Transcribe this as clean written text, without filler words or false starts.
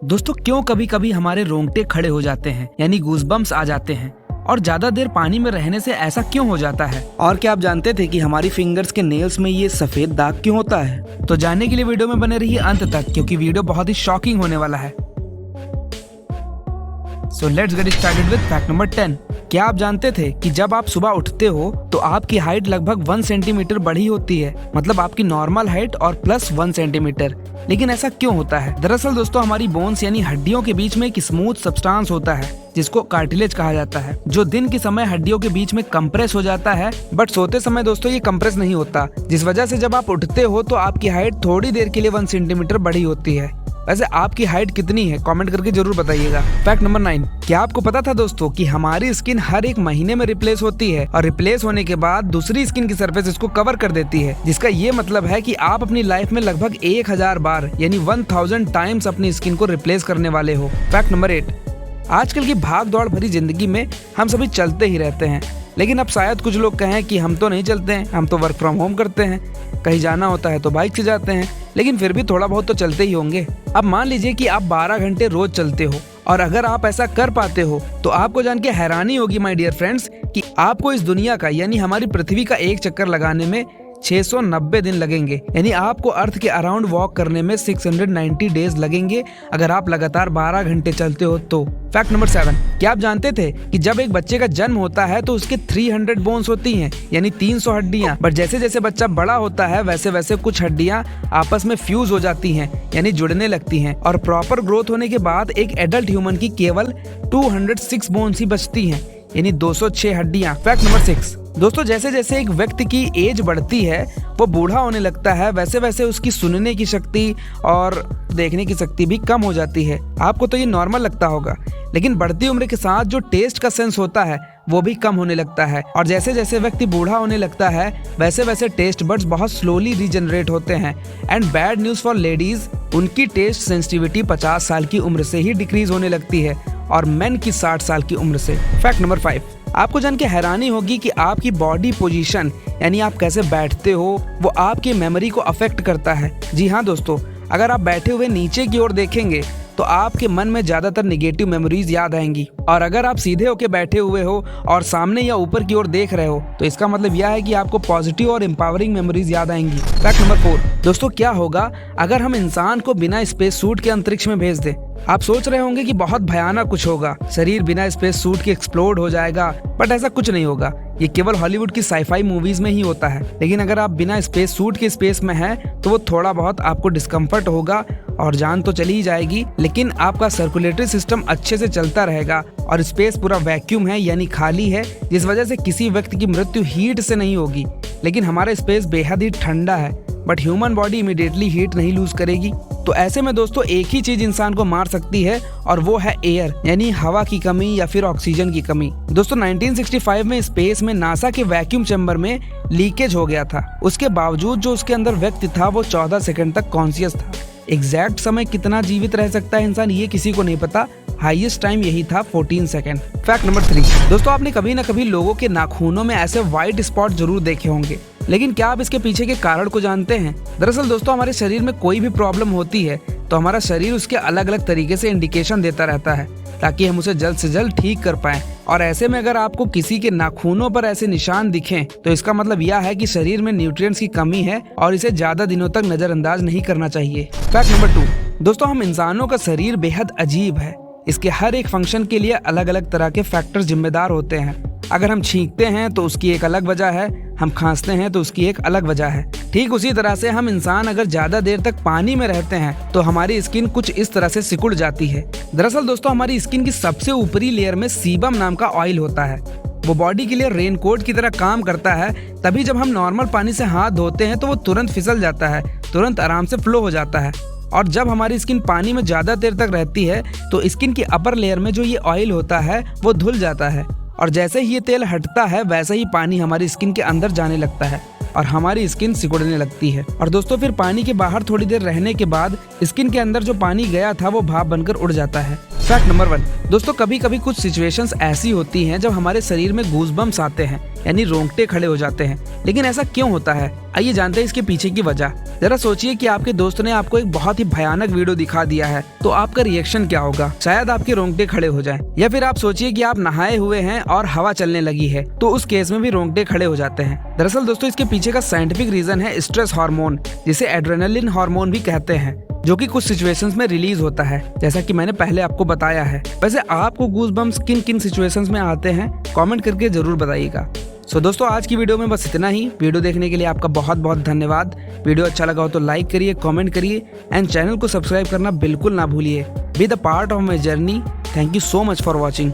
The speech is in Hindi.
दोस्तों क्यों कभी कभी हमारे रोंगटे खड़े हो जाते हैं यानी गूज़बम्प्स आ जाते हैं और ज्यादा देर पानी में रहने से ऐसा क्यों हो जाता है। और क्या आप जानते थे कि हमारी फिंगर्स के नेल्स में ये सफेद दाग क्यों होता है। तो जानने के लिए वीडियो में बने रहिए अंत तक, क्योंकि वीडियो बहुत ही शॉकिंग होने वाला है। So let's get started with fact number 10। क्या आप जानते थे कि जब आप सुबह उठते हो तो आपकी हाइट लगभग 1 सेंटीमीटर बढ़ी होती है, मतलब आपकी नॉर्मल हाइट और प्लस 1 सेंटीमीटर। लेकिन ऐसा क्यों होता है? दरअसल दोस्तों हमारी बोन्स यानी हड्डियों के बीच में एक स्मूथ सब्सटेंस होता है जिसको कार्टिलेज कहा जाता है, जो दिन के समय हड्डियों के बीच में कंप्रेस हो जाता है, बट सोते समय दोस्तों ये कंप्रेस नहीं होता, जिस वजह से जब आप उठते हो तो आपकी हाइट थोड़ी देर के लिए 1 सेंटीमीटर बढ़ी होती है। वैसे आपकी हाइट कितनी है कमेंट करके जरूर बताइएगा। Fact number 9। क्या आपको पता था दोस्तों कि हमारी स्किन हर एक महीने में रिप्लेस होती है और रिप्लेस होने के बाद दूसरी स्किन की सरफेस इसको कवर कर देती है, जिसका ये मतलब है कि आप अपनी लाइफ में लगभग 1000 बार यानी 1000 टाइम्स अपनी स्किन को रिप्लेस करने वाले हो। Fact number 8। आजकल की भाग दौड़ भरी जिंदगी में हम सभी चलते ही रहते हैं, लेकिन अब शायद कुछ लोग कहें कि हम तो नहीं चलते हैं, हम तो वर्क फ्रॉम होम करते हैं, कहीं जाना होता है तो बाइक से जाते हैं, लेकिन फिर भी थोड़ा बहुत तो चलते ही होंगे। अब मान लीजिए कि आप 12 घंटे रोज चलते हो, और अगर आप ऐसा कर पाते हो तो आपको जान के हैरानी होगी माय डियर फ्रेंड्स कि आपको इस दुनिया का यानी हमारी पृथ्वी का एक चक्कर लगाने में 690 दिन लगेंगे, यानी आपको अर्थ के अराउंड वॉक करने में 690 डेज लगेंगे अगर आप लगातार 12 घंटे चलते हो तो। Fact number 7। क्या आप जानते थे कि जब एक बच्चे का जन्म होता है तो उसके 300 बोन्स होती हैं, यानी 300 हड्डियां, बट जैसे जैसे बच्चा बड़ा होता है वैसे वैसे कुछ हड्डियां आपस में फ्यूज हो जाती हैं यानी जुड़ने लगती हैं, और प्रॉपर ग्रोथ होने के बाद एक एडल्ट ह्यूमन की केवल 206 बोन्स ही बचती हैं, यानी 206 हड्डियां। Fact number 6। दोस्तों जैसे जैसे एक व्यक्ति की एज बढ़ती है, वो बूढ़ा होने लगता है, वैसे वैसे उसकी सुनने की शक्ति और देखने की शक्ति भी कम हो जाती है। आपको तो ये नॉर्मल लगता होगा, लेकिन बढ़ती उम्र के साथ जो टेस्ट का सेंस होता है वो भी कम होने लगता है, और जैसे जैसे व्यक्ति बूढ़ा होने लगता है वैसे वैसे टेस्ट बड्स बहुत स्लोली रीजनरेट होते हैं। And bad news for ladies, उनकी टेस्ट सेंसिटिविटी 50 साल की उम्र से ही डिक्रीज होने लगती है, और मेन की 60 साल की उम्र से। Fact number 5। आपको जान के हैरानी होगी कि आपकी बॉडी पोजीशन यानी आप कैसे बैठते हो वो आपकी मेमोरी को अफेक्ट करता है। जी हाँ दोस्तों, अगर आप बैठे हुए नीचे की ओर देखेंगे तो आपके मन में ज्यादातर नेगेटिव मेमोरीज याद आएंगी, और अगर आप सीधे होके बैठे हुए हो और सामने या ऊपर की ओर देख रहे हो तो इसका मतलब यह है कि आपको पॉजिटिव और एम्पावरिंग मेमोरीज याद आएंगी। Fact number 4। दोस्तों क्या होगा अगर हम इंसान को बिना स्पेस सूट के अंतरिक्ष में भेज दें? आप सोच रहे होंगे कि बहुत भयानक कुछ होगा, शरीर बिना स्पेस सूट के एक्सप्लोड हो जाएगा, बट ऐसा कुछ नहीं होगा। ये केवल हॉलीवुड की साईफाई मूवीज में ही होता है। लेकिन अगर आप बिना स्पेस सूट के स्पेस में हैं तो वो थोड़ा बहुत आपको डिस्कम्फर्ट होगा और जान तो चली ही जाएगी, लेकिन आपका सर्कुलेटरी सिस्टम अच्छे से चलता रहेगा, और स्पेस पूरा वैक्यूम है यानी खाली है, जिस वजह से किसी व्यक्ति की मृत्यु हीट से नहीं होगी। लेकिन हमारा स्पेस बेहद ही ठंडा है, but human body immediately heat नहीं लूज करेगी। तो ऐसे में दोस्तों एक ही चीज इंसान को मार सकती है, और वो है एयर यानी हवा की कमी या फिर ऑक्सीजन की कमी। दोस्तों 1965 में स्पेस में नासा के वैक्यूम चैम्बर में लीकेज हो गया था। उसके बावजूद जो उसके अंदर व्यक्ति था वो 14 सेकंड तक कॉन्शियस था। एग्जैक्ट समय कितना जीवित रह सकता है इंसान ये किसी को नहीं पता, हाईएस्ट टाइम यही था 14 सेकंड। Fact number 3। दोस्तों आपने कभी न कभी लोगों के नाखूनों में ऐसे व्हाइट स्पॉट जरूर देखे होंगे, लेकिन क्या आप इसके पीछे के कारण को जानते हैं? दरअसल दोस्तों हमारे शरीर में कोई भी प्रॉब्लम होती है तो हमारा शरीर उसके अलग अलग तरीके से इंडिकेशन देता रहता है ताकि हम उसे जल्द से जल्द ठीक कर पाएं। और ऐसे में अगर आपको किसी के नाखूनों पर ऐसे निशान दिखें तो इसका मतलब यह है कि शरीर में न्यूट्रिएंट्स की कमी है और इसे ज्यादा दिनों तक नजरअंदाज नहीं करना चाहिए। Fact number 2। दोस्तों हम इंसानों का शरीर बेहद अजीब है। इसके हर एक फंक्शन के लिए अलग अलग तरह के फैक्टर्स जिम्मेदार होते हैं। अगर हम छींकते हैं तो उसकी एक अलग वजह है, हम खांसते हैं तो उसकी एक अलग वजह है। ठीक उसी तरह से हम इंसान अगर ज्यादा देर तक पानी में रहते हैं तो हमारी स्किन कुछ इस तरह से सिकुड़ जाती है। दरअसल दोस्तों हमारी स्किन की सबसे ऊपरी लेयर में सीबम नाम का ऑयल होता है। वो बॉडी के लिए रेनकोट की तरह काम करता है, तभी जब हम नॉर्मल पानी से हाथ धोते हैं तो वो तुरंत फिसल जाता है, तुरंत आराम से फ्लो हो जाता है। और जब हमारी स्किन पानी में ज्यादा देर तक रहती है तो स्किन की अपर लेयर में जो ये ऑयल होता है वो धुल जाता है, और जैसे ही ये तेल हटता है वैसे ही पानी हमारी स्किन के अंदर जाने लगता है और हमारी स्किन सिकुड़ने लगती है। और दोस्तों फिर पानी के बाहर थोड़ी देर रहने के बाद स्किन के अंदर जो पानी गया था वो भाप बनकर उड़ जाता है। फैक्ट नंबर 1, दोस्तों कभी कभी कुछ सिचुएशंस ऐसी होती हैं जब हमारे शरीर में गूज़बम्प्स आते हैं, यानी रोंगटे खड़े हो जाते हैं। लेकिन ऐसा क्यों होता है, आइए जानते हैं इसके पीछे की वजह। जरा सोचिए कि आपके दोस्त ने आपको एक बहुत ही भयानक वीडियो दिखा दिया है, तो आपका रिएक्शन क्या होगा? शायद आपके रोंगटे खड़े हो जाएं। या फिर आप सोचिए कि आप नहाए हुए हैं और हवा चलने लगी है, तो उस केस में भी रोंगटे खड़े हो जाते हैं। दरअसल दोस्तों इसके पीछे का साइंटिफिक रीजन है स्ट्रेस हार्मोन, जिसे एड्रेनलिन हार्मोन भी कहते हैं, जो कि कुछ सिचुएशंस में रिलीज होता है, जैसा कि मैंने पहले आपको बताया है। वैसे आपको गूज़बम्प्स किन किन सिचुएशंस में आते हैं, कमेंट करके जरूर बताइएगा। सो दोस्तों आज की वीडियो में बस इतना ही। वीडियो देखने के लिए आपका बहुत बहुत धन्यवाद। वीडियो अच्छा लगा हो तो लाइक करिए, कमेंट करिए एंड चैनल को सब्सक्राइब करना बिल्कुल ना भूलिए। Be the part of my journey. Thank you so much for watching.